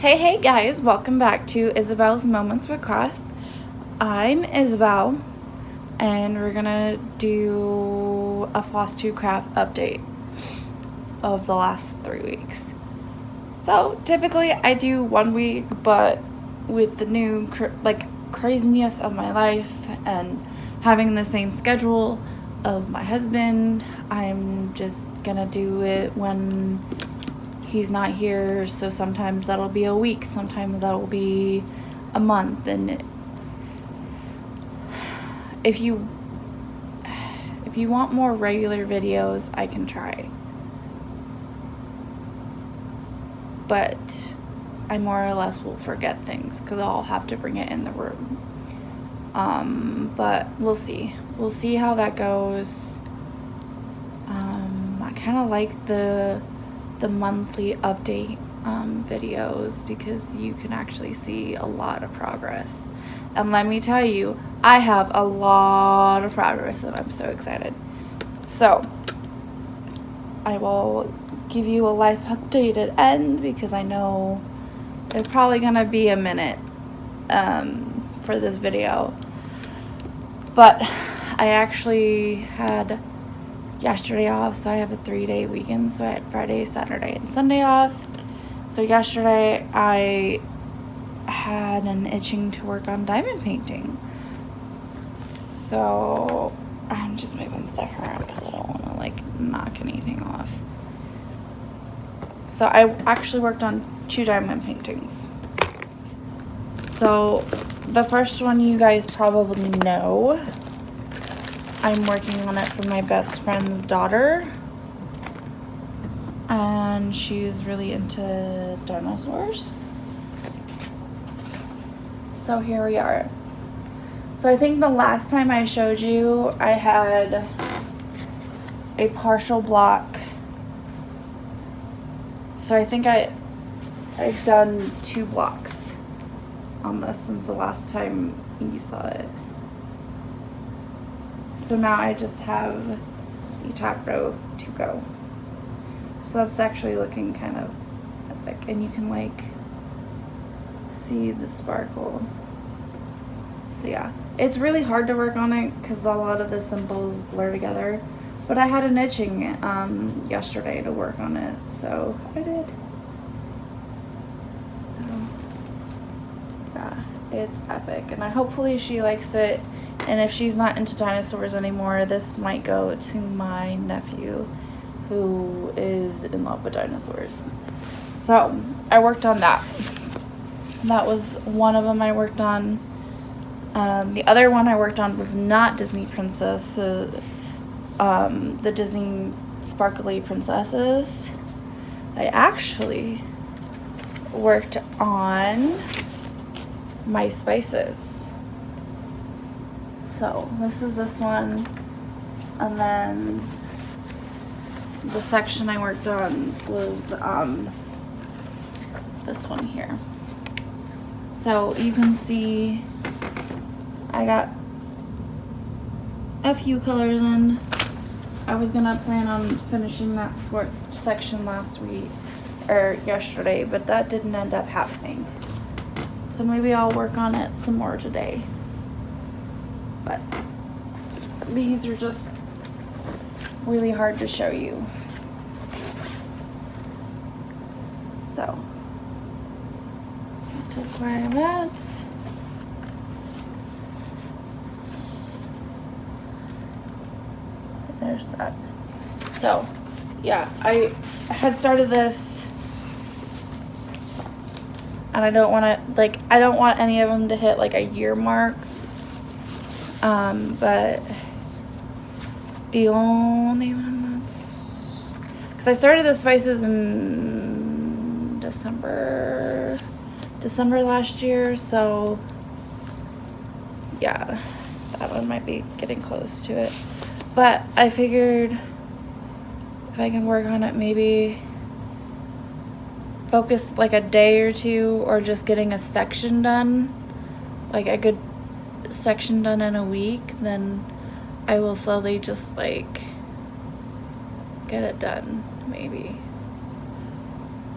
Hey guys, welcome back to Isabel's Moments with Craft. I'm Isabel, and we're gonna do a Flosstube craft update of the last 3 weeks. So typically I do 1 week, but with the new craziness of my life and having the same schedule of my husband, I'm just gonna do it when he's not here. So sometimes that'll be a week, sometimes that'll be a month, and if you want more regular videos, I can try, but I more or less will forget things because I'll have to bring it in the room. But we'll see how that goes. I kind of like the monthly update videos because you can actually see a lot of progress, and let me tell you, I have a lot of progress and I'm so excited. So I will give you a life update at end because I know there's probably gonna be a minute for this video, but I actually had yesterday off, so I have a 3-day weekend, so I had Friday, Saturday, and Sunday off. So yesterday I had an itching to work on diamond painting, so I'm just moving stuff around because I don't want to knock anything off. So I actually worked on 2 diamond paintings. So the first one you guys probably know. I'm working on it for my best friend's daughter, and she's really into dinosaurs. So here we are. So I think the last time I showed you, I had a partial block. So I think I've done 2 blocks on this since the last time you saw it. So now I just have the top row to go. So that's actually looking kind of epic, and you can see the sparkle. So yeah, it's really hard to work on it because a lot of the symbols blur together, but I had an itching yesterday to work on it, so I did. Yeah, it's epic, and hopefully she likes it. And if she's not into dinosaurs anymore, this might go to my nephew, who is in love with dinosaurs. So I worked on that. That was one of them I worked on. The other one I worked on was not Disney Princess, the Disney Sparkly Princesses. I actually worked on my spices. So this is this one, and then the section I worked on was this one here. So you can see I got a few colors in. I was gonna plan on finishing that section last week or yesterday, but that didn't end up happening. So maybe I'll work on it some more today. But these are just really hard to show you. So that's where I'm at. There's that. So yeah, I had started this, and I don't want to I don't want any of them to hit a year mark. But the only one that's, because I started the spices in December last year, so yeah, that one might be getting close to it. But I figured if I can work on it, maybe focus a day or 2, or just getting a section done, a good section done in a week, then I will slowly just get it done, maybe.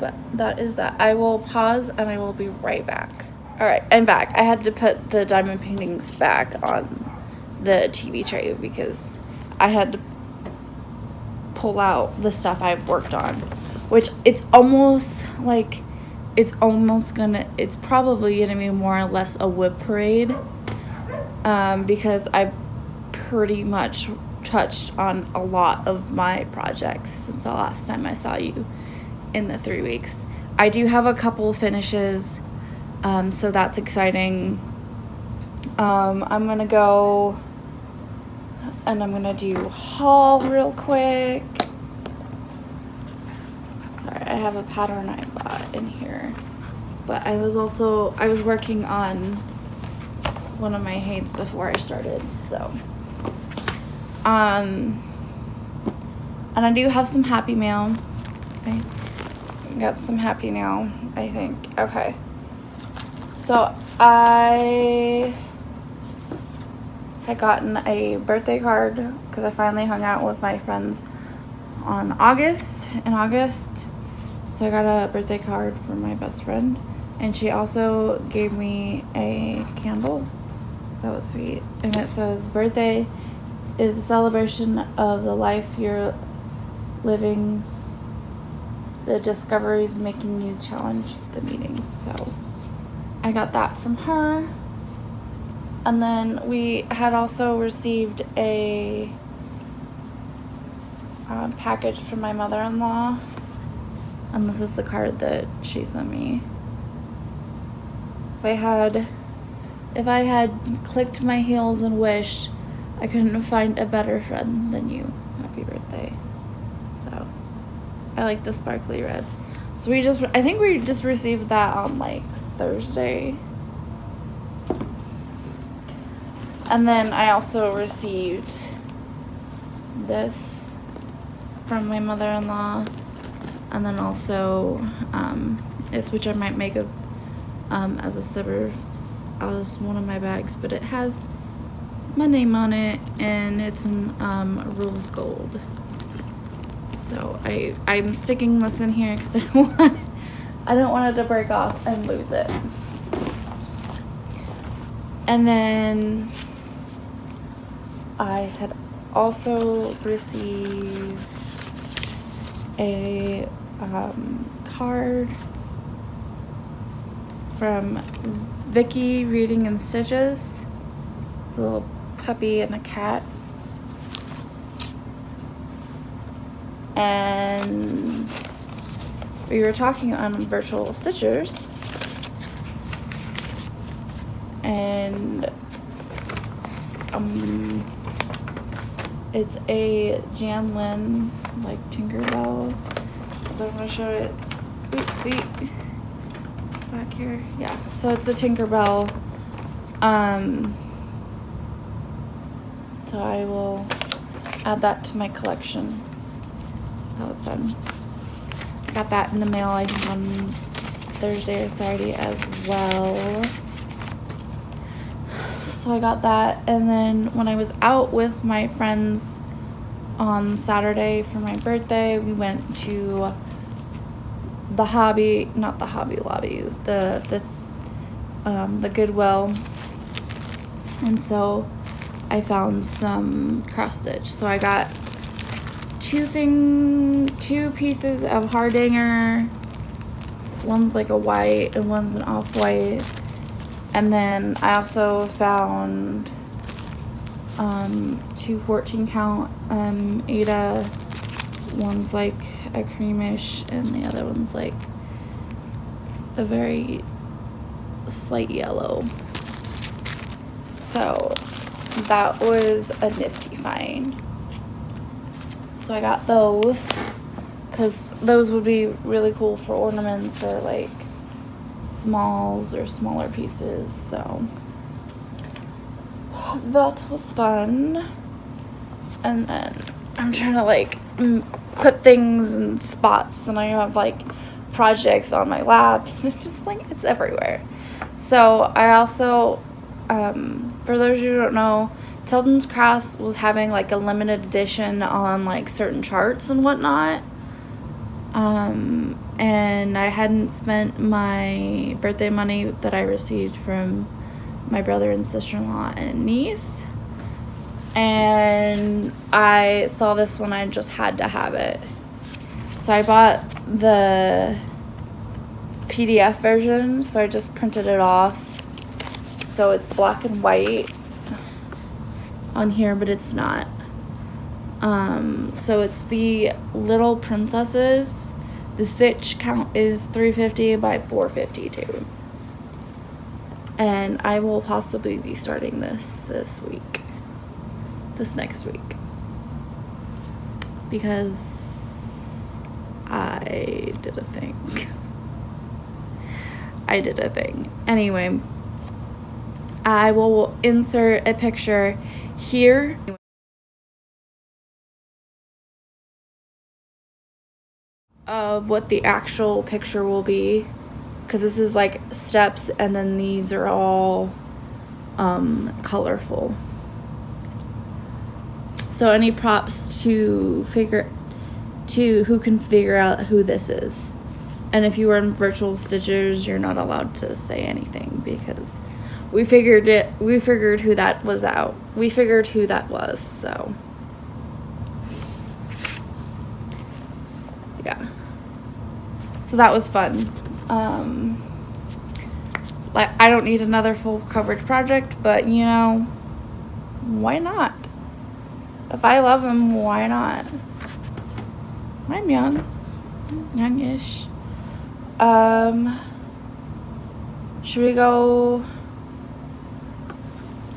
But that is that. I will pause and I will be right back. Alright, I'm back. I had to put the diamond paintings back on the TV tray because I had to pull out the stuff I've worked on, which it's probably gonna be more or less a wood parade, because I pretty much touched on a lot of my projects since the last time I saw you in the 3 weeks. I do have a couple finishes, so that's exciting. I'm gonna go and I'm gonna do haul real quick. Sorry, I have a pattern I bought in here, but I was working on one of my hates before I started, so and I do have some happy mail. Okay, got some happy mail, I think. Okay, so I had gotten a birthday card because I finally hung out with my friends in August. So I got a birthday card from my best friend, and she also gave me a candle. That was sweet. And it says, "Birthday is a celebration of the life you're living, the discoveries making you challenge the meanings." So I got that from her. And then we had also received a package from my mother-in-law, and this is the card that she sent me. If I had clicked my heels and wished, I couldn't find a better friend than you. Happy birthday. So I like the sparkly red. So I think we just received that on like Thursday. And then I also received this from my mother-in-law, and then also which I might make as a zipper as one of my bags, but it has my name on it, and it's in rose gold. So I'm sticking this in here because I don't want it to break off and lose it. And then I had also received a card from Vicky Reading and Stitches. It's a little puppy and a cat. And we were talking on virtual stitchers, and it's a Jan Lynn like Tinkerbell. So I'm gonna show it. Oops, see back here. Yeah. So it's a Tinkerbell. So I will add that to my collection. That was fun. Got that in the mail, I think, on Thursday or Friday as well. So I got that, and then when I was out with my friends on Saturday for my birthday, we went to the Goodwill, and so I found some cross stitch. So I got two pieces of Hardanger. One's like a white and one's an off-white. And then I also found two 14 count Ada. One's like a creamish and the other one's like a very slight yellow. So that was a nifty find. So I got those because those would be really cool for ornaments or like smalls or smaller pieces. So that was fun. And then I'm trying to like put things in spots, and I have like projects on my lap. It's just like it's everywhere. So I also for those of you who don't know, Tilton's Crafts was having like a limited edition on like certain charts and whatnot. and I hadn't spent my birthday money that I received from my brother and sister-in-law and niece, and I saw this one. I just had to have it, so I bought the PDF version. So I just printed it off, so it's black and white on here, but it's not. So it's the Little Princesses. The stitch count is 350 by 452. And I will possibly be starting this next week. Because I did a thing. Anyway, I will insert a picture here of what the actual picture will be, because this is like steps and then these are all colorful. So any props to who can figure out who this is. And if you were in virtual stitchers, you're not allowed to say anything, because we figured who that was out. We figured who that was, so yeah. So that was fun. Like, I don't need another full coverage project, but you know, why not? If I love them, why not? I'm youngish. Should we go?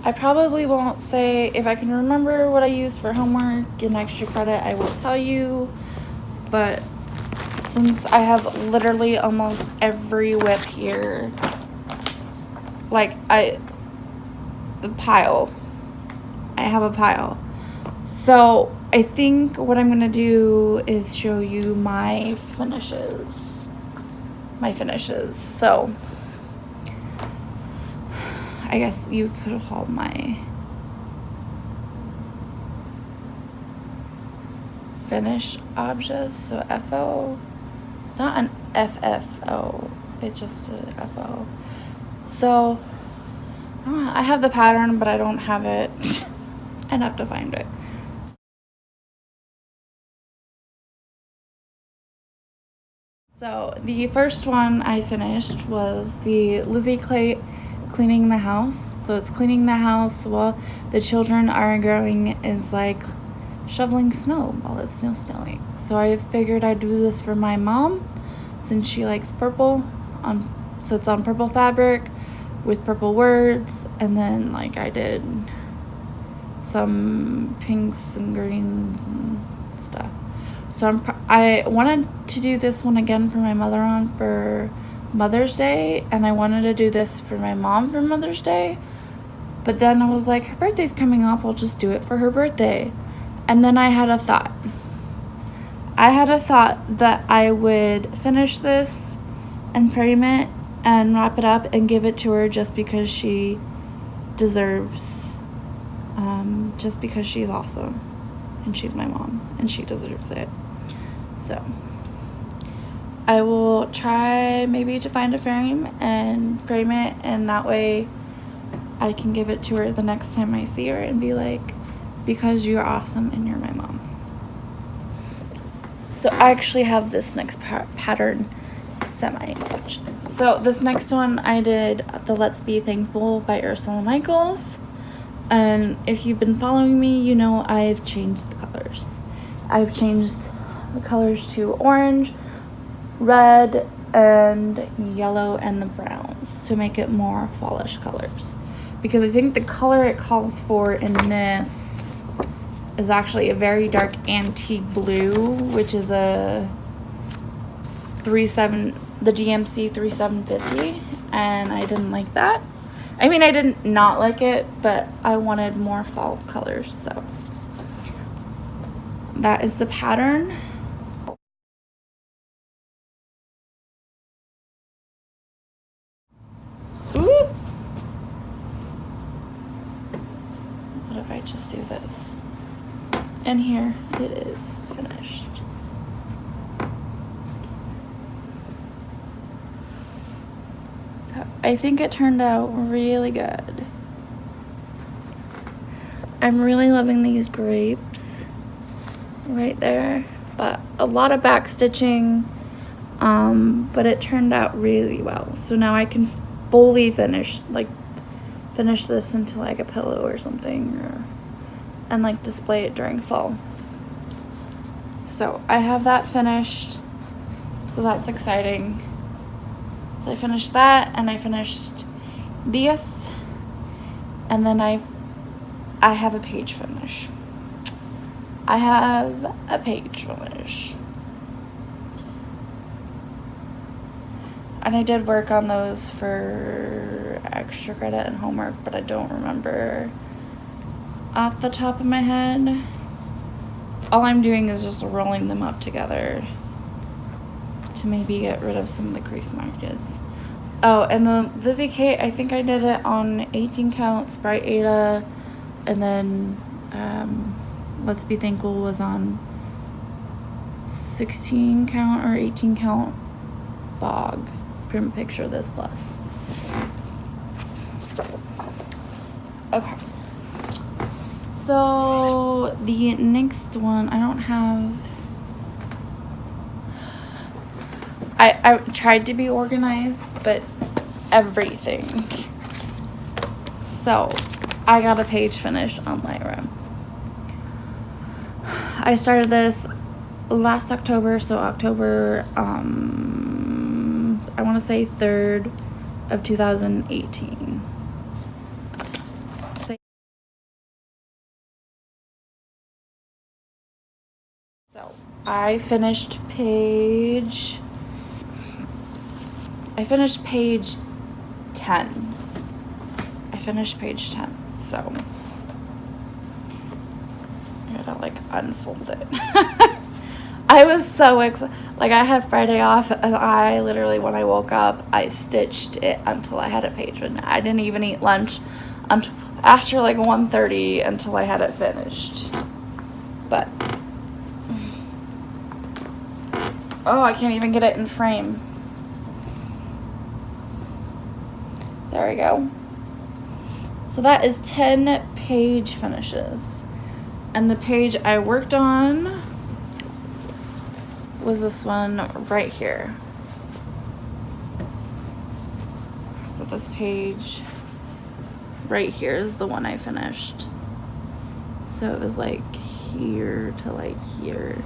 I probably won't say. If I can remember what I used for homework and extra credit, I will tell you, but since I have literally almost every whip here, like I have a pile. So I think what I'm gonna do is show you my finishes. So I guess you could call my finished objects. So FO. It's not an FFO. It's just a FO. So I have the pattern, but I don't have it. I'd have to find it. So the first one I finished was the Lizzie Clay cleaning the house. So it's cleaning the house while the children are going, is like shoveling snow while it's snowing. So I figured I'd do this for my mom, since she likes purple. So it's on purple fabric with purple words, and then like I did some pinks and greens and stuff. So I wanted to do this one again for my mother for Mother's Day, and I wanted to do this for my mom for Mother's Day, but then I was like, her birthday's coming up, I'll just do it for her birthday. And then I had a thought that I would finish this and frame it and wrap it up and give it to her, just because she deserves, just because she's awesome and she's my mom and she deserves it. So I will try maybe to find a frame and frame it, and that way I can give it to her the next time I see her and be like, because you're awesome and you're my mom. So I actually have this next pattern semi-image. So this next one I did the Let's Be Thankful by Ursula Michaels. And if you've been following me, you know I've changed the colors. I've changed the colors to orange, red, and yellow, and the browns to make it more fallish colors. Because I think the color it calls for in this is actually a very dark antique blue, which is a the GMC 3750, and I didn't like that. I mean, I didn't not like it, but I wanted more fall colors, so that is the pattern. Ooh! What if I just do this? And here it is finished. I think it turned out really good. I'm really loving these grapes right there, but a lot of back stitching, but it turned out really well. So now I can fully finish this into like a pillow or something, and like display it during fall. So I have that finished, so that's exciting. So I finished that, and I finished this, and then I have a page finish. I have a page finish. And I did work on those for extra credit and homework, but I don't remember off the top of my head. All I'm doing is just rolling them up together to maybe get rid of some of the crease markers. Oh, and the Lizzie Kate, I think I did it on 18 count Sprite Ada, and then Let's Be Thankful was on 16 count or 18 count Bog. Print picture this plus. Okay. So the next one, I don't have. I tried to be organized, but everything. So I got a page finish on Lightroom. I started this last October, so October, I want to say 3rd of 2018. So I finished page 10. I finished page 10, so I gotta like unfold it. I was so excited. Like, I had Friday off, and I literally, when I woke up, I stitched it until I had a page. And I didn't even eat lunch until after like 1:30 until I had it finished. But oh, I can't even get it in frame. There we go. So that is 10 page finishes. And the page I worked on was this one right here. So this page right here is the one I finished. So it was like here to like here.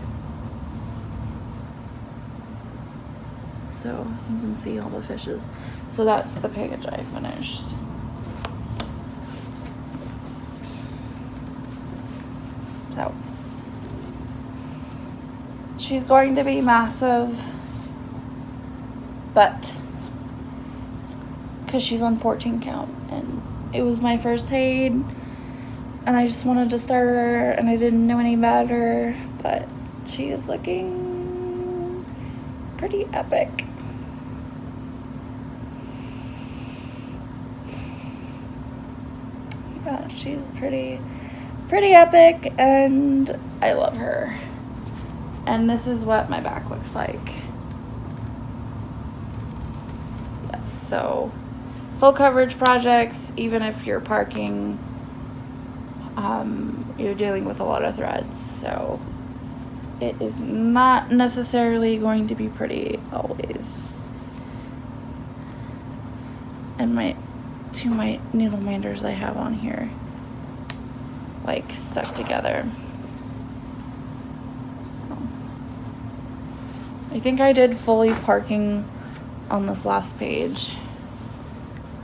So you can see all the fishes. So that's the page I finished. So she's going to be massive, but because she's on 14 count, and it was my first aid, and I just wanted to start her, and I didn't know any better, but she is looking pretty epic. Yeah, she's pretty epic, and I love her. And this is what my back looks like. Yes, so full coverage projects, even if you're parking, you're dealing with a lot of threads, so it is not necessarily going to be pretty always. And my needle minders I have on here, like, stuck together. I think I did fully parking on this last page,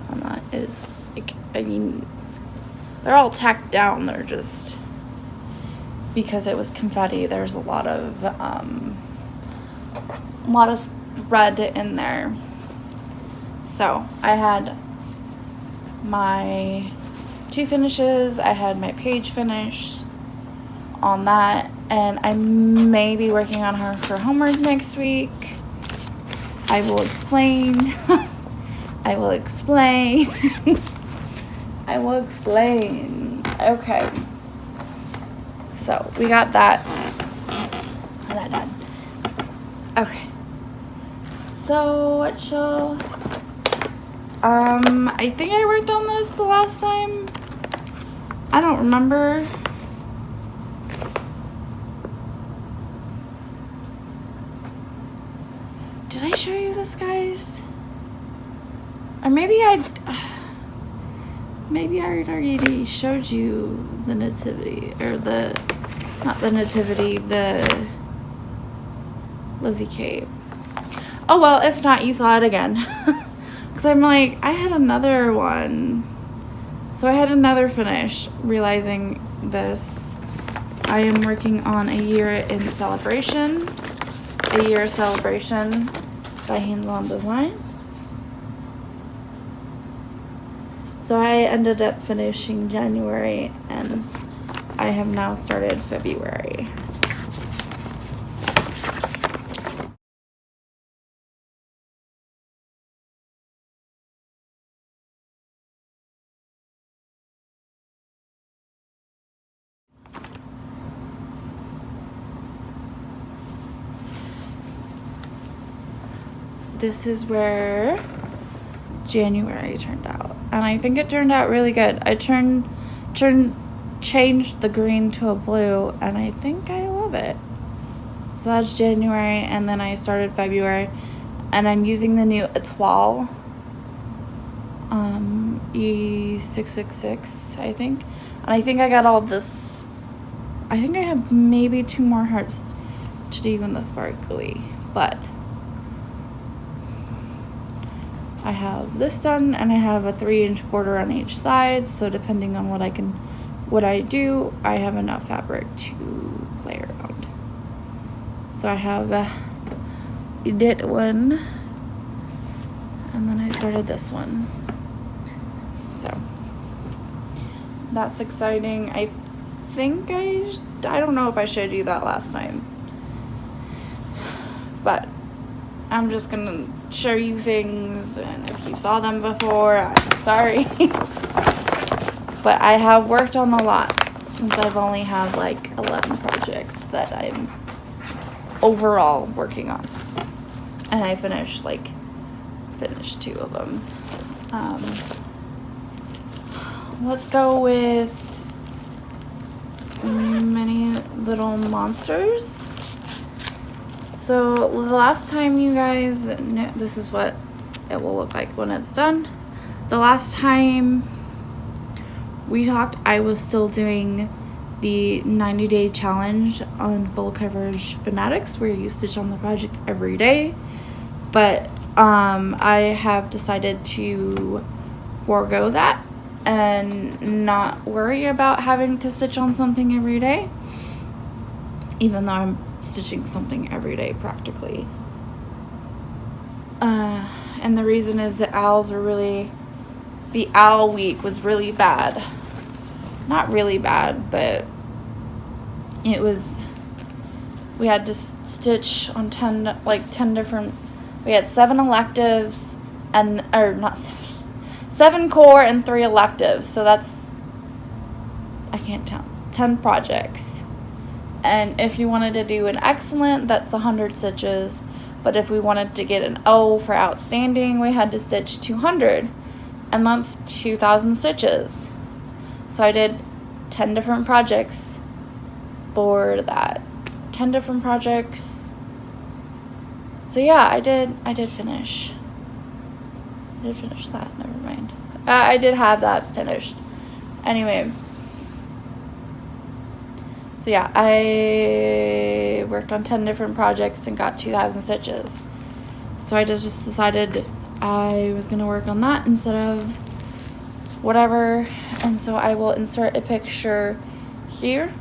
and that is, like, I mean, they're all tacked down. They're just, because it was confetti, there's a lot of thread in there. So I had my 2 finishes. I had my page finish on that, and I may be working on her for homework next week. I will explain. I will explain. I will explain. Okay. So we got that done. Okay. So I think I worked on this the last time. I don't remember. Did I show you this, guys? Or maybe I already showed you the nativity, or not the nativity, the Lizzie cape. Oh well, if not, you saw it again. Because I'm like, I had another one. So I had another finish, realizing this. I am working on a year celebration by Hands On Design. So I ended up finishing January, and I have now started February. This is where January turned out, and I think it turned out really good. I changed the green to a blue, and I think I love it. So that's January, and then I started February, and I'm using the new Etoile E666, I think. And I think I got all this. I think I have maybe 2 more hearts to do in the sparkly, but I have this done, and I have a 3-inch border on each side, so depending on what I do, I have enough fabric to play around. So I have did one, and then I started this one. So that's exciting. I think I don't know if I showed you that last time, but I'm just gonna show you things, and if you saw them before, I'm sorry. But I have worked on a lot, since I've only had like 11 projects that I'm overall working on, and I finished 2 of them. Let's go with Many Little Monsters. So the last time you guys knew, this is what it will look like when it's done. The last time we talked, I was still doing the 90-day challenge on full coverage fanatics, where you stitch on the project every day. But I have decided to forego that and not worry about having to stitch on something every day, even though I'm stitching something every day practically. And the reason is that the owl week was really bad. Not really bad, but we had to stitch on 10 different, we had 7 electives, and, or not 7 core and 3 electives, so that's, I can't tell, 10 projects. And if you wanted to do an excellent, that's 100 stitches. But if we wanted to get an O for outstanding, we had to stitch 200. And that's 2,000 stitches. So I did 10 different projects for that. 10 different projects. So yeah, I did finish. I did finish that, never mind. I did have that finished. Anyway. So yeah, I worked on 10 different projects and got 2,000 stitches. So I just decided I was going to work on that instead of whatever. And so I will insert a picture here.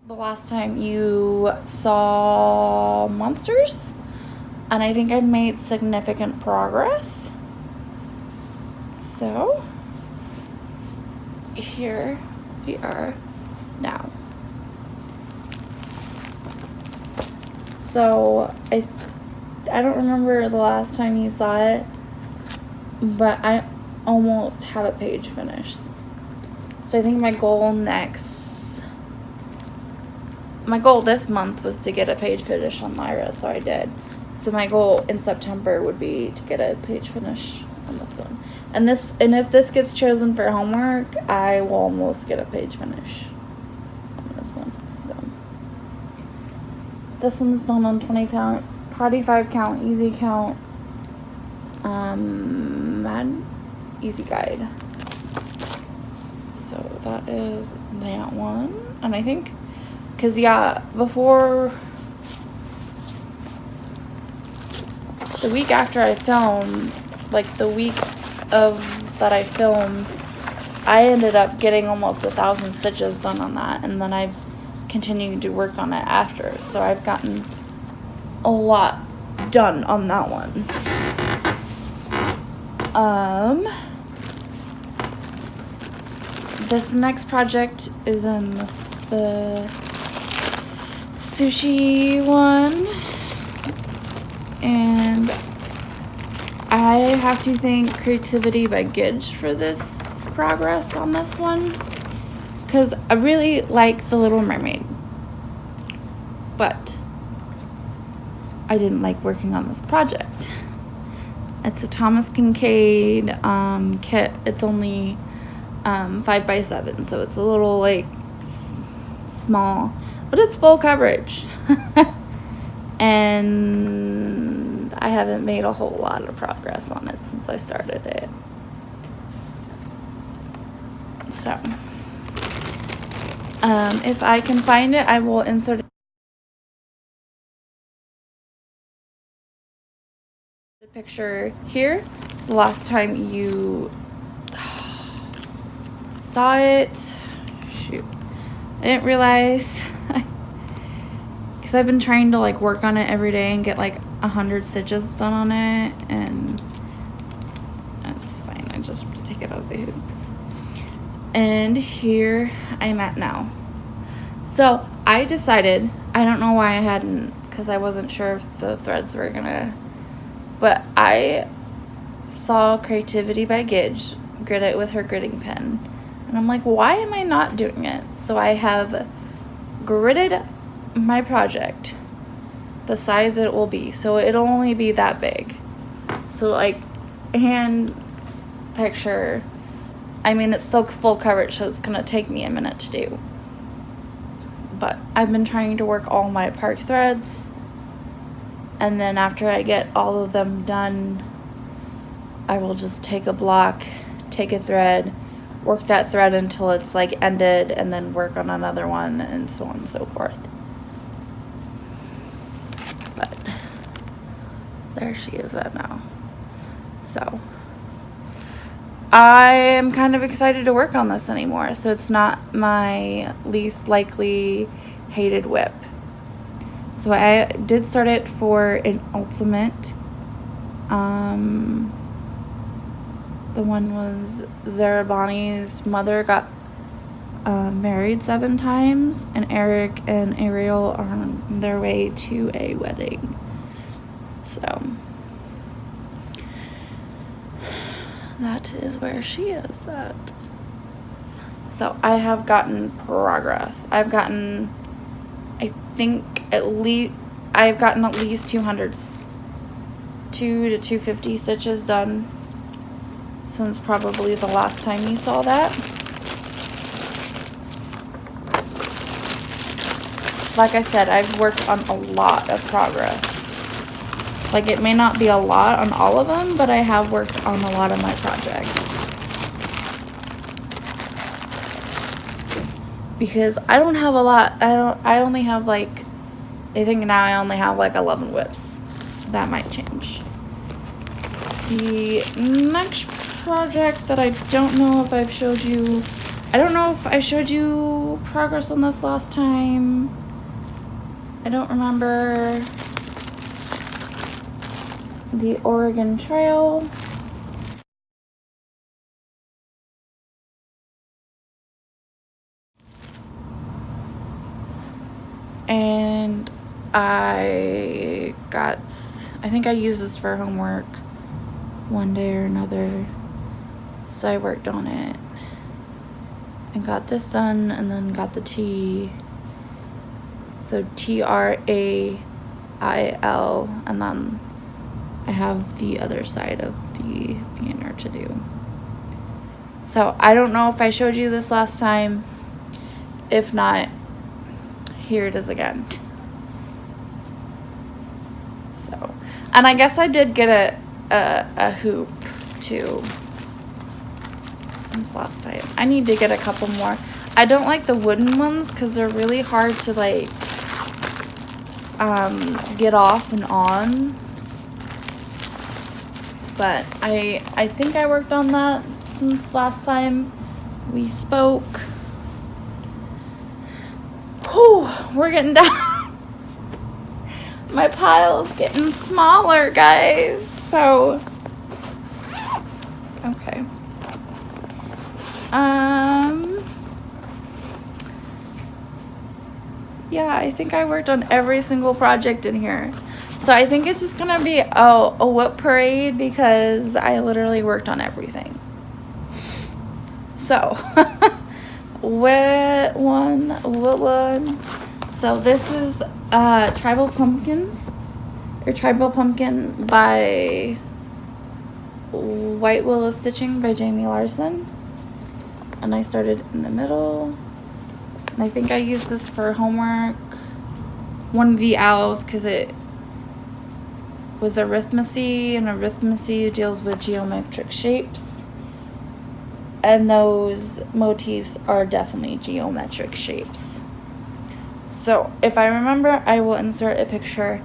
The last time you saw monsters, and I think I've made significant progress. So here we are now. So I don't remember the last time you saw it, but I almost have a page finished. So I think my goal next my goal this month was to get a page finish on Lyra, so I did. So my goal in September would be to get a page finish on this one. And if this gets chosen for homework, I will almost get a page finish on this one. So this one's done on 25 count, easy count, easy guide. So that is that one. And I think, cause yeah, before the week after I filmed, like the week of that I filmed, I ended up getting almost 1,000 stitches done on that, and then I've continued to work on it after, so I've gotten a lot done on that one. This next project is in the sushi one, and I have to thank Creativity by Gidge for this progress on this one, because I really like The Little Mermaid, but I didn't like working on this project. It's a Thomas Kincaid kit. It's only 5x7, so it's a little like small, but it's full coverage. And I haven't made a whole lot of progress on it since I started it. So if I can find it, I will insert a picture here. The last time you saw it, shoot, I didn't realize, because I've been trying to like work on it every day and get like 100 stitches done on it, and that's fine. I just have to take it out of the hoop. And here I'm at now. So I decided, I don't know why I hadn't, because I wasn't sure if the threads were gonna, but I saw Creativity by Gidge grid it with her gridding pen, and I'm like, why am I not doing it? So I have gridded my project the size it will be, so it'll only be that big. So like hand picture, I mean, it's still full coverage, so it's gonna take me a minute to do, but I've been trying to work all my park threads, and then after I get all of them done, I will just take a block, take a thread, work that thread until it's like ended, and then work on another one, and so on and so forth. But there she is at now. So I am kind of excited to work on this anymore, so it's not my least likely hated whip. So I did start it for an ultimate. The one was Zarabani's mother got married 7 times, and Eric and Ariel are on their way to a wedding. So that is where she is at. So I have gotten progress. I've gotten, I think I've gotten at least 200, 2 to 250 stitches done since probably the last time you saw that. Like I said, I've worked on a lot of progress. Like, it may not be a lot on all of them, but I have worked on a lot of my projects. Because I don't have a lot. I only have like, I think now I only have like 11 whips. That might change. The next project that I don't know if I've showed you, I don't know if I showed you progress on this last time. I don't remember. The Oregon Trail. And I think I used this for homework one day or another. So I worked on it and got this done, and then got the tea. So TRAIL, and then I have the other side of the banner to do. So I don't know if I showed you this last time. If not, here it is again. So, and I guess I did get a hoop too since last time. I need to get a couple more. I don't like the wooden ones because they're really hard to like get off and on. But I think I worked on that since last time we spoke. Whew, we're getting down. My pile's getting smaller, guys. So, okay. Yeah, I think I worked on every single project in here. So I think it's just gonna be a whip parade because I literally worked on everything. So, what one? So this is Tribal Pumpkins, or Tribal Pumpkin by White Willow Stitching by Jamie Larson. And I started in the middle. And I think I used this for homework. One of the owls, because it was arithmancy, and arithmancy deals with geometric shapes. And those motifs are definitely geometric shapes. So if I remember, I will insert a picture.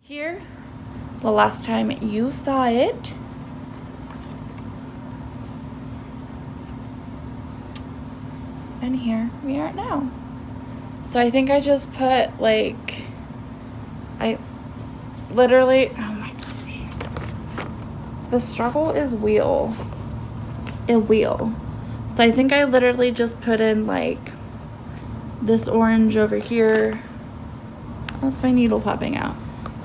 Here, the last time you saw it. And here we are now. So I think I just put like, I literally, oh my gosh. The struggle is wheel. So I think I literally just put in like this orange over here. That's my needle popping out.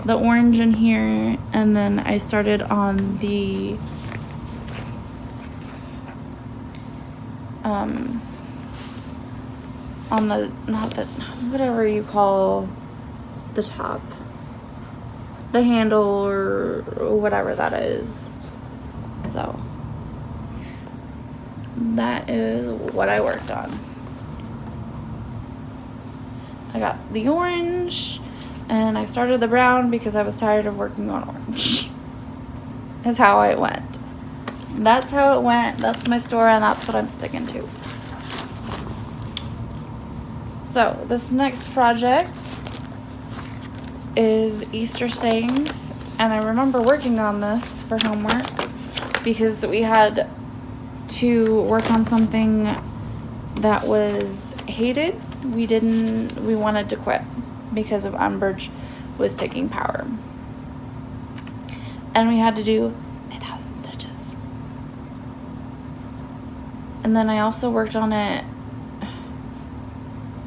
The orange in here, and then I started on the on the, not the, whatever you call the top, the handle or whatever that is. So that is what I worked on. I got the orange and I started the brown because I was tired of working on orange. Is how it went. That's how it went. That's my story, and that's what I'm sticking to. So this next project is Easter sayings, and I remember working on this for homework because we had to work on something that was hated. We wanted to quit because of Umbridge was taking power, and we had to do 1,000 stitches. And then I also worked on it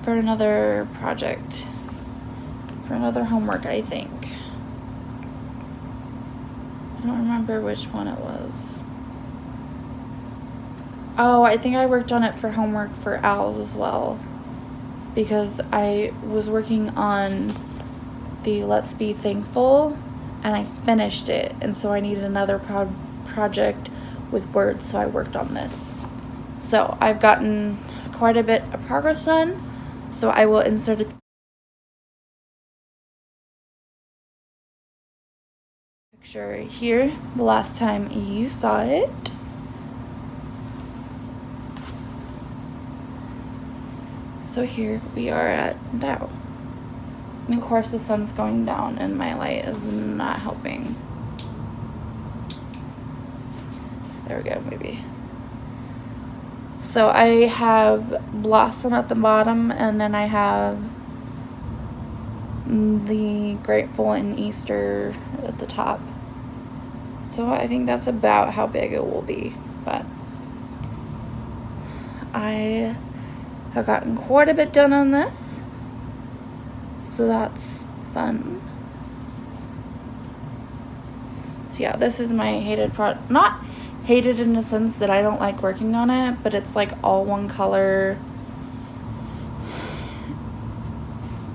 for another project, for another homework, I think. I don't remember which one it was. Oh, I think I worked on it for homework for owls as well, because I was working on the Let's Be Thankful and I finished it, and so I needed another project with words, so I worked on this. So I've gotten quite a bit of progress done. So I will insert a picture here the last time you saw it. So here we are at now. And of course the sun's going down and my light is not helping. There we go, maybe. So I have Blossom at the bottom, and then I have the Grateful and Easter at the top. So I think that's about how big it will be, but I have gotten quite a bit done on this, so that's fun. So yeah, this is my hated hate it in the sense that I don't like working on it, but it's like all one color.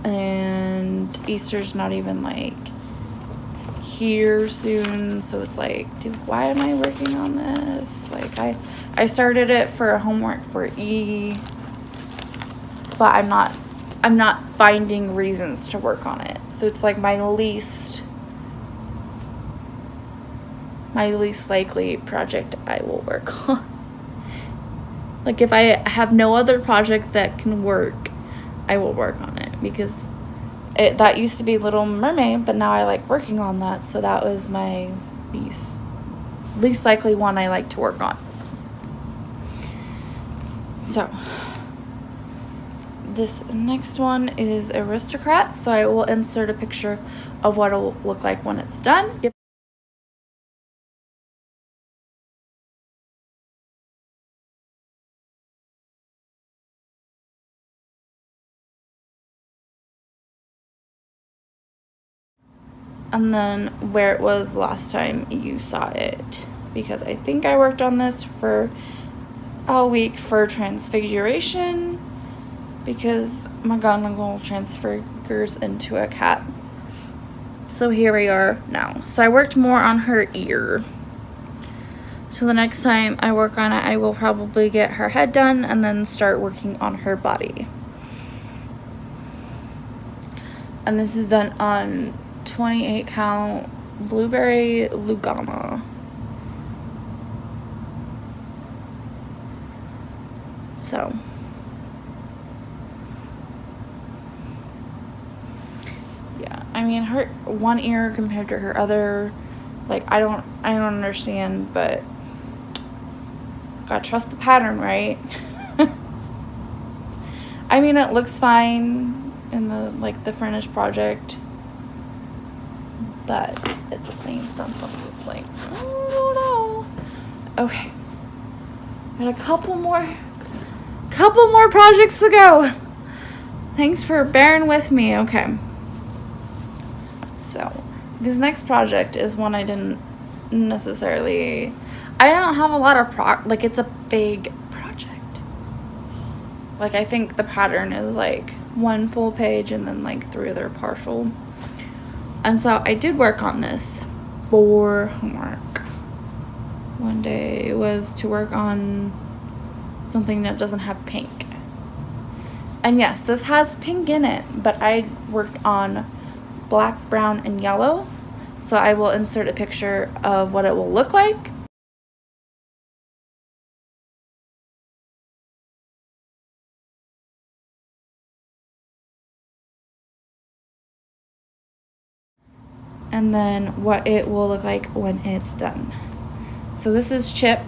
And Easter's not even like here soon, so it's like, dude, why am I working on this? Like I started it for homework for E, but I'm not finding reasons to work on it. So it's like my least likely project I will work on. Like if I have no other project that can work, I will work on it, because that used to be Little Mermaid, but now I like working on that, so that was my least likely one I like to work on. So this next one is Aristocrat, so I will insert a picture of what it'll look like when it's done. And then where it was last time you saw it, because I think I worked on this for a week for Transfiguration, because McGonagall transfigures into a cat. So here we are now. So I worked more on her ear. So the next time I work on it, I will probably get her head done and then start working on her body. And this is done on 28 count Blueberry Lugana. So yeah, I mean, her one ear compared to her other, like, I don't understand, but gotta trust the pattern, right? I mean, it looks fine in the finished project, but at the same sense, I'm just like, I don't know. Okay, got a couple more projects to go. Thanks for bearing with me. Okay, so this next project is one I don't have a lot of like, it's a big project. Like, I think the pattern is like one full page and then like 3 other partial. And so I did work on this for homework. One day was to work on something that doesn't have pink. And yes, this has pink in it, but I worked on black, brown, and yellow. So I will insert a picture of what it will look like. And then what it will look like when it's done. So this is Chip.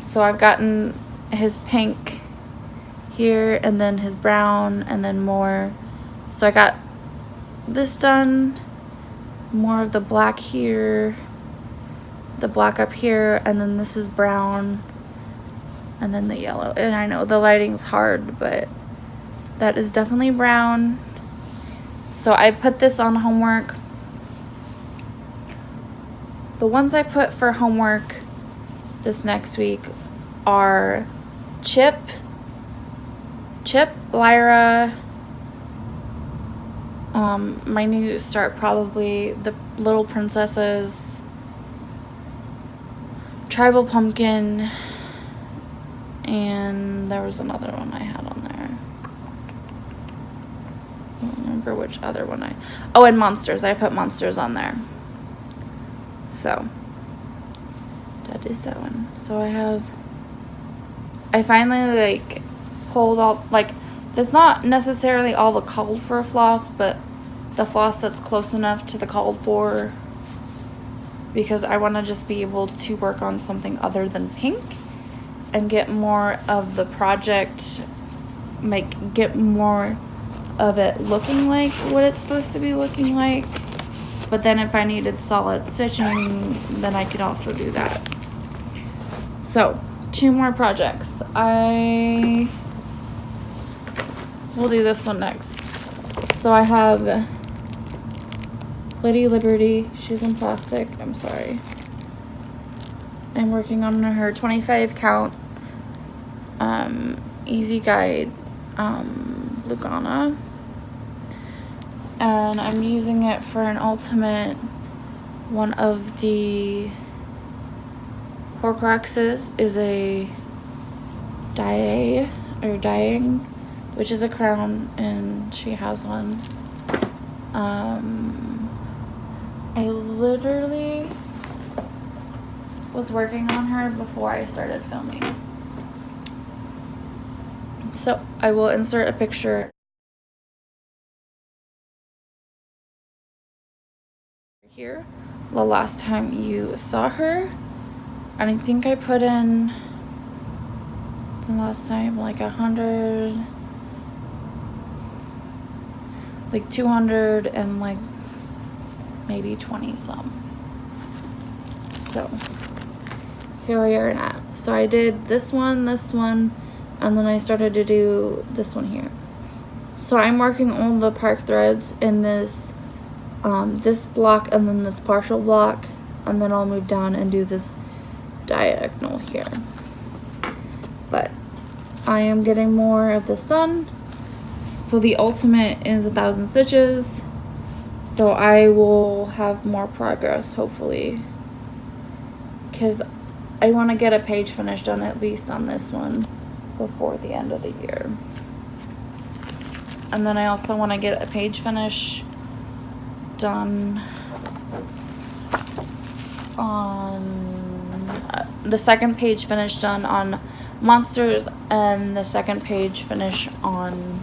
So I've gotten his pink here, and then his brown, and then more. So I got this done, more of the black here, the black up here, and then this is brown, and then the yellow. And I know the lighting's hard, but that is definitely brown. So I put this on homework. The ones I put for homework this next week are Chip, Lyra, my new start, probably the Little Princesses, Tribal Pumpkin, and there was another one I had on there. I don't remember which other one and Monsters. I put Monsters on there. So that is that one. So I finally like pulled all, like, there's not necessarily all the called for floss, but the floss that's close enough to the called for, because I want to just be able to work on something other than pink and get more of the project, get more of it looking like what it's supposed to be looking like. But then if I needed solid stitching, then I could also do that. So 2 more projects. I will do this one next. So I have Lady Liberty, she's in plastic. I'm sorry. I'm working on her 25 count Easy Guide Lugana. And I'm using it for an ultimate. One of the Horcruxes is a dying, which is a crown, and she has one. I literally was working on her before I started filming. So I will insert a picture here. The last time you saw her, and I think I put in the last time like 100, like 200 and like maybe 20 some. So here we are at. So I did this one, and then I started to do this one here. So I'm working on the park threads in this this block and then this partial block, and then I'll move down and do this diagonal here. But I am getting more of this done. So the ultimate is 1,000 stitches. So I will have more progress hopefully, because I want to get a page finished on at least on this one before the end of the year. And then I also want to get a page finish done on the second page finish done on monsters, and the second page finish on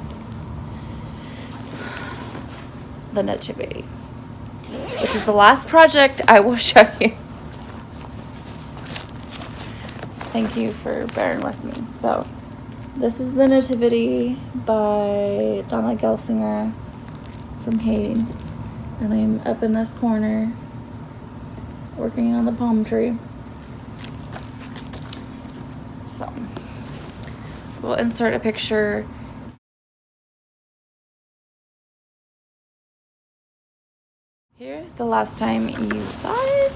the nativity, which is the last project I will show you. Thank you for bearing with me. So this is the nativity by Donna Gelsinger from Hayden, and I'm up in this corner working on the palm tree. So we'll insert a picture. Here, the last time you saw it.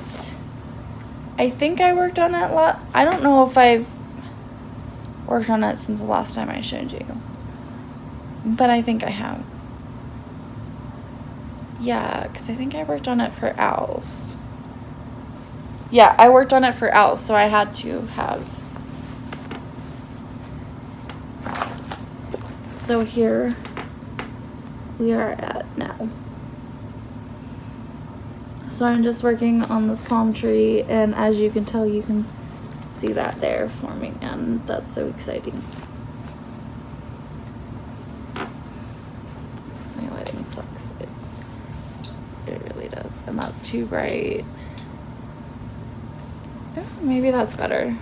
I think I worked on it I don't know if I've worked on it since the last time I showed you, but I think I have. Yeah, because I think I worked on it for owls. Yeah, I worked on it for owls, so I had to have. So here we are at now. So I'm just working on this palm tree, and as you can tell, you can see that there forming, and that's so exciting. My lighting sucks. It really does, and that's too bright. Oh, maybe that's better.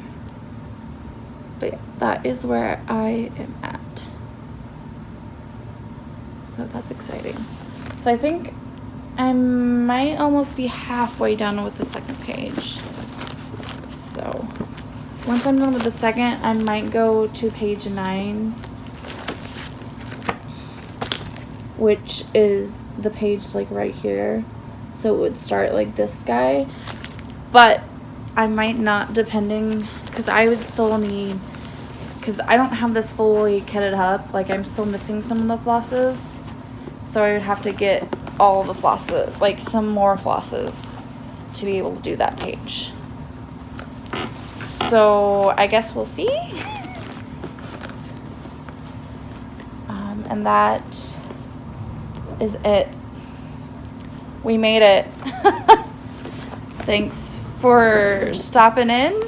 But yeah, that is where I am at. So that's exciting. So I think I might almost be halfway done with the second page. So once I'm done with the second, I might go to page 9, which is the page like right here. So it would start like this guy, but I might not, depending, because I would still need, because I don't have this fully kitted up, like I'm still missing some of the flosses, so I would have to get all the flosses, like some more flosses, to be able to do that page. So I guess we'll see. And that is it. We made it. Thanks for stopping in.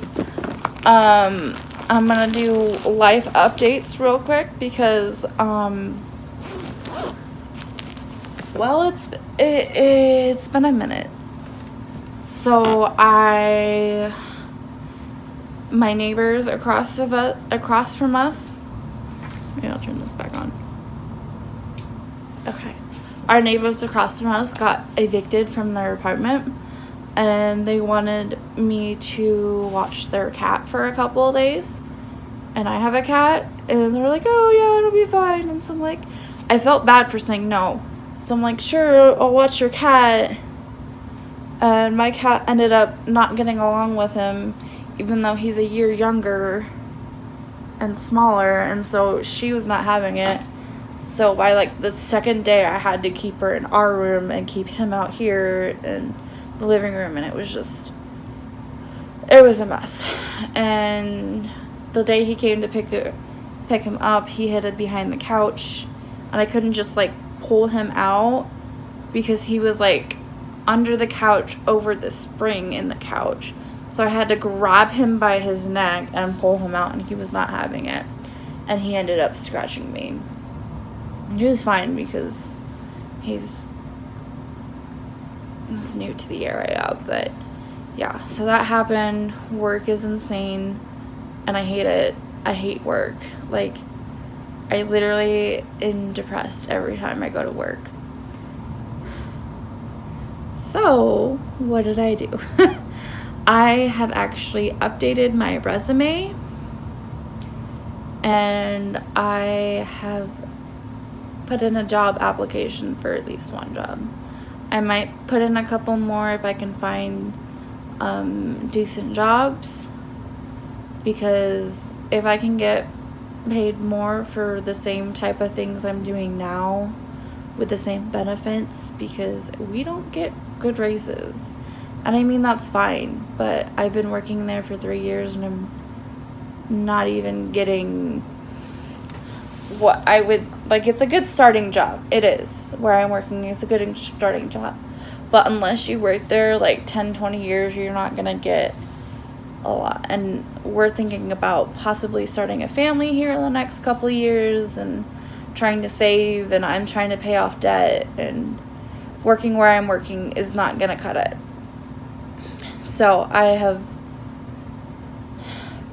I'm gonna do life updates real quick because well, it's been a minute. So my neighbors across from us. Maybe I'll turn this back on. Okay. Our neighbors across from us got evicted from their apartment, and they wanted me to watch their cat for a couple of days. And I have a cat, and they're like, oh yeah, it'll be fine. And so I'm like, I felt bad for saying no. So I'm like, sure, I'll watch your cat. And my cat ended up not getting along with him, even though he's a year younger and smaller, and so she was not having it. So by like the second day, I had to keep her in our room and keep him out here in the living room, and it was a mess. And the day he came to pick him up, he hid behind the couch, and I couldn't just like pull him out because he was like under the couch over the spring in the couch. So I had to grab him by his neck and pull him out, and he was not having it. And he ended up scratching me. And he was fine because he's new to the area, but yeah, so that happened. Work is insane, and I hate it. I hate work. Like, I literally am depressed every time I go to work. So, what did I do? I have actually updated my resume, and I have put in a job application for at least one job. I might put in a couple more if I can find decent jobs, because if I can get paid more for the same type of things I'm doing now with the same benefits, because we don't get good raises. And I mean, that's fine, but I've been working there for 3 years and I'm not even getting what I would like. It's a good starting job. It is. Where I'm working, it's a good starting job. But unless you work there like 10-20 years, you're not going to get a lot. And we're thinking about possibly starting a family here in the next couple of years and trying to save, and I'm trying to pay off debt, and working where I'm working is not going to cut it. So I have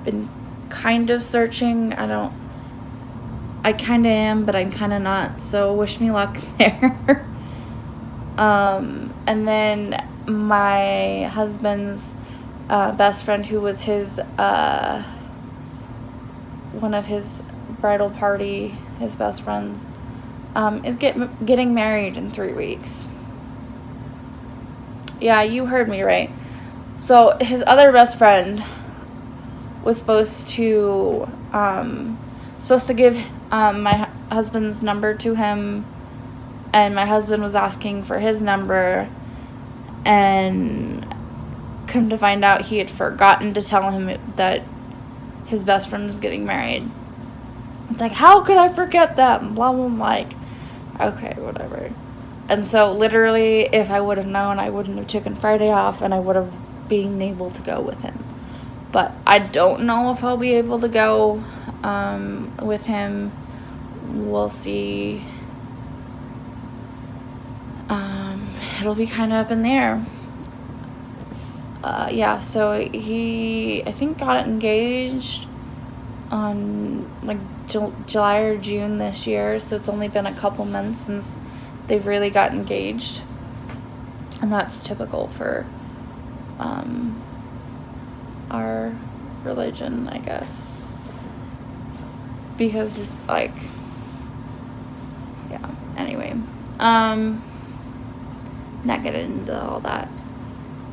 been kind of searching. I kind of am, but I'm kind of not. So wish me luck there. And then my husband's best friend, who was his one of his bridal party, his best friends, is getting married in 3 weeks. Yeah, you heard me right. So his other best friend was supposed to give my husband's number to him, and my husband was asking for his number, and come to find out he had forgotten to tell him that his best friend was getting married. It's like, how could I forget that? And blah, blah, blah. I'm like, okay, whatever. And so literally, if I would have known, I wouldn't have taken Friday off, and I would have been able to go with him. But I don't know if I'll be able to go with him. We'll see. It'll be kind of up in the air. Yeah, so he, I think, got engaged on like July or June this year. So it's only been a couple months since they've really got engaged. And that's typical for our religion, I guess. Because, like, yeah, anyway. Not get into all that.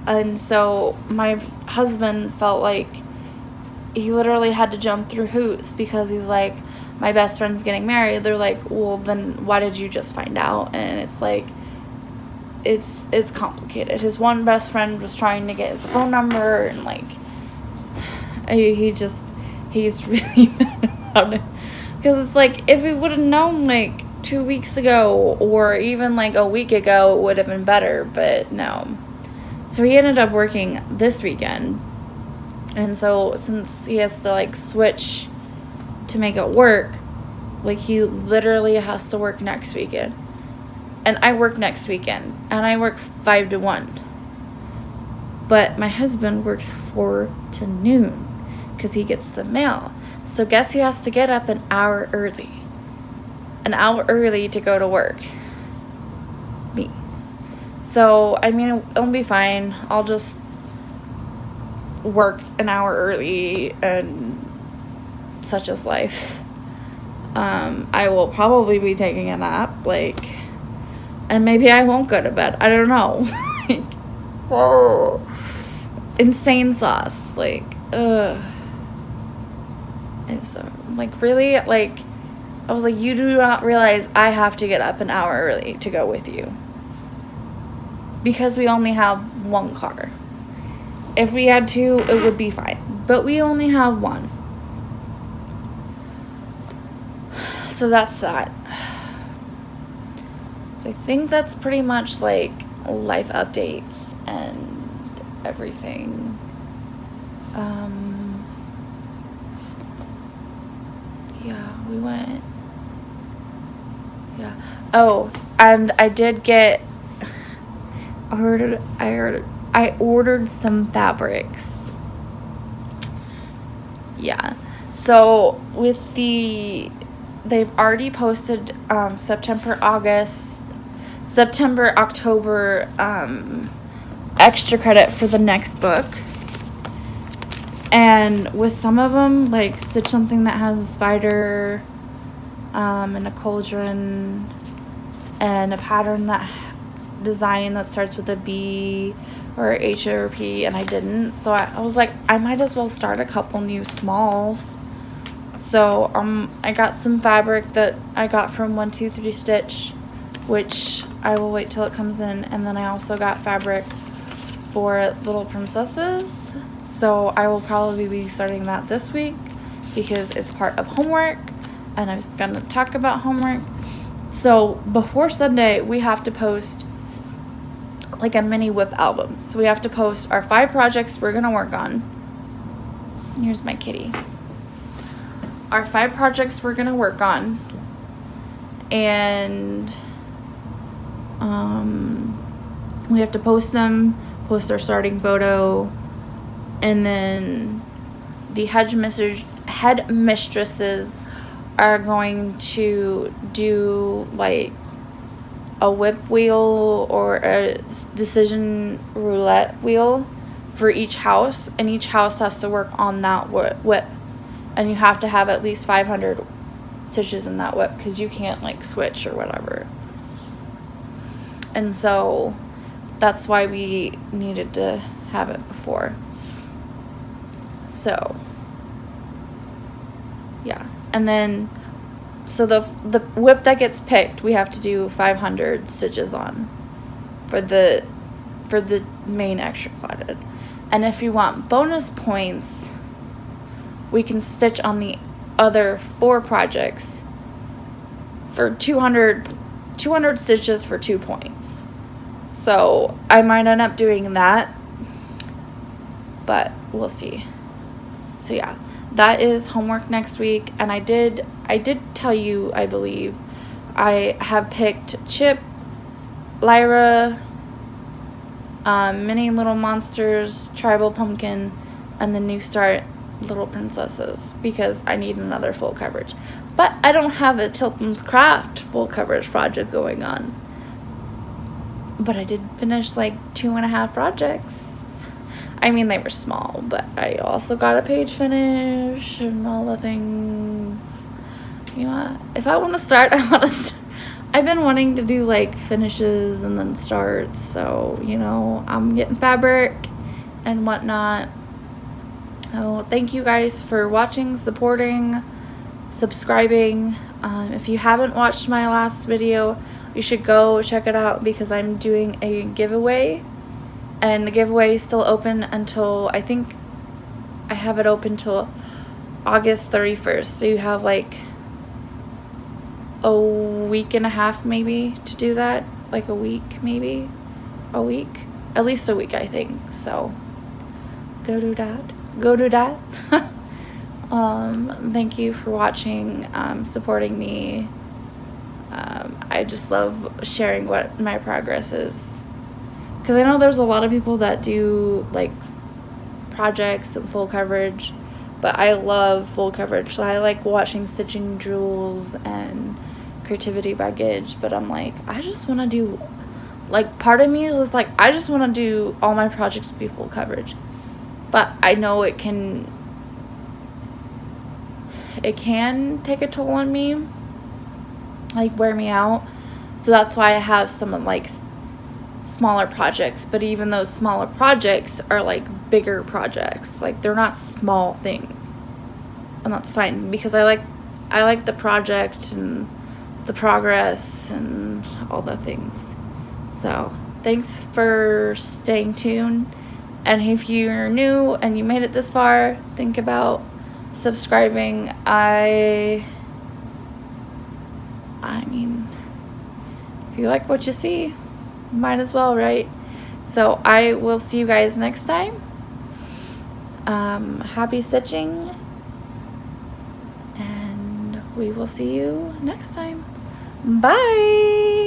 And so my husband felt like he literally had to jump through hoops, because he's like, my best friend's getting married. They're like, well, then why did you just find out? And it's like, it's complicated. His one best friend was trying to get his phone number, and like, he's really mad about it. Because it's like, if we would have known like 2 weeks ago, or even like a week ago, it would have been better, but no. So he ended up working this weekend, and so since he has to like switch to make it work, like, he literally has to work next weekend. And I work next weekend, and I work 5 to 1. But my husband works 4 to noon, because he gets the mail. So guess who has to get up an hour early? An hour early to go to work. Me. So, I mean, it'll be fine. I'll just work an hour early, and such is life. I will probably be taking a nap, like, and maybe I won't go to bed. I don't know. Oh, insane sauce. Like, ugh. It's like, really? Like, I was like, you do not realize I have to get up an hour early to go with you. Because we only have one car. If we had two, it would be fine. But we only have one. So that's that. So I think that's pretty much like life updates and everything. Yeah, we went. Yeah. Oh, and I did get. I ordered some fabrics. Yeah. So with they've already posted September, October extra credit for the next book. And with some of them, like Stitch Something that has a spider and a cauldron and a pattern design that starts with a B or H or P, and I didn't. So I was like, I might as well start a couple new smalls. So I got some fabric that I got from 123 Stitch, which I will wait till it comes in, and then I also got fabric for Little Princesses. So I will probably be starting that this week because it's part of homework, and I was gonna talk about homework. So before Sunday, we have to post like a mini whip album. So we have to post our 5 projects we're gonna work on. Here's my kitty. Our 5 projects we're gonna work on, and we have to post them, post our starting photo, and then the head mistresses are going to do like a whip wheel or a decision roulette wheel for each house, and each house has to work on that whip, and you have to have at least 500 stitches in that whip because you can't like switch or whatever. And so that's why we needed to have it before. So yeah, and then so the whip that gets picked, we have to do 500 stitches on for the main extra clouded. And if you want bonus points, we can stitch on the other 4 projects for 200 stitches for 2 points. So I might end up doing that, but we'll see. So yeah, that is homework next week. And I did tell you, I believe, I have picked Chip, Lyra, Mini Little Monsters, Tribal Pumpkin, and the New Start Little Princesses because I need another full coverage. But I don't have a Tilton's Craft full coverage project going on. But I did finish like 2.5 projects. I mean, they were small, but I also got a page finish and all the things. You know, if I want to start, I've been wanting to do like finishes and then starts. So, you know, I'm getting fabric and whatnot. So thank you guys for watching, supporting, subscribing. If you haven't watched my last video, you should go check it out because I'm doing a giveaway. And the giveaway is still open until, I think I have it open till August 31st. So you have like a week and a half maybe to do that. Like a week maybe. A week. At least a week, I think. So go do that. Go do that. Thank you for watching, supporting me. I just love sharing what my progress is. Because I know there's a lot of people that do like projects and full coverage, but I love full coverage. So I like watching Stitching Jewels and Creativity by Gidge, but I'm like, I just want to do, like, part of me is like, I just want to do all my projects to be full coverage. But I know it can take a toll on me, like wear me out. So that's why I have some like smaller projects, but even those smaller projects are like bigger projects. Like they're not small things. And that's fine because I like the project and the progress and all the things. So thanks for staying tuned. And if you're new and you made it this far, think about subscribing. I mean, if you like what you see, might as well, right? So I will see you guys next time. Happy stitching, and we will see you next time. Bye.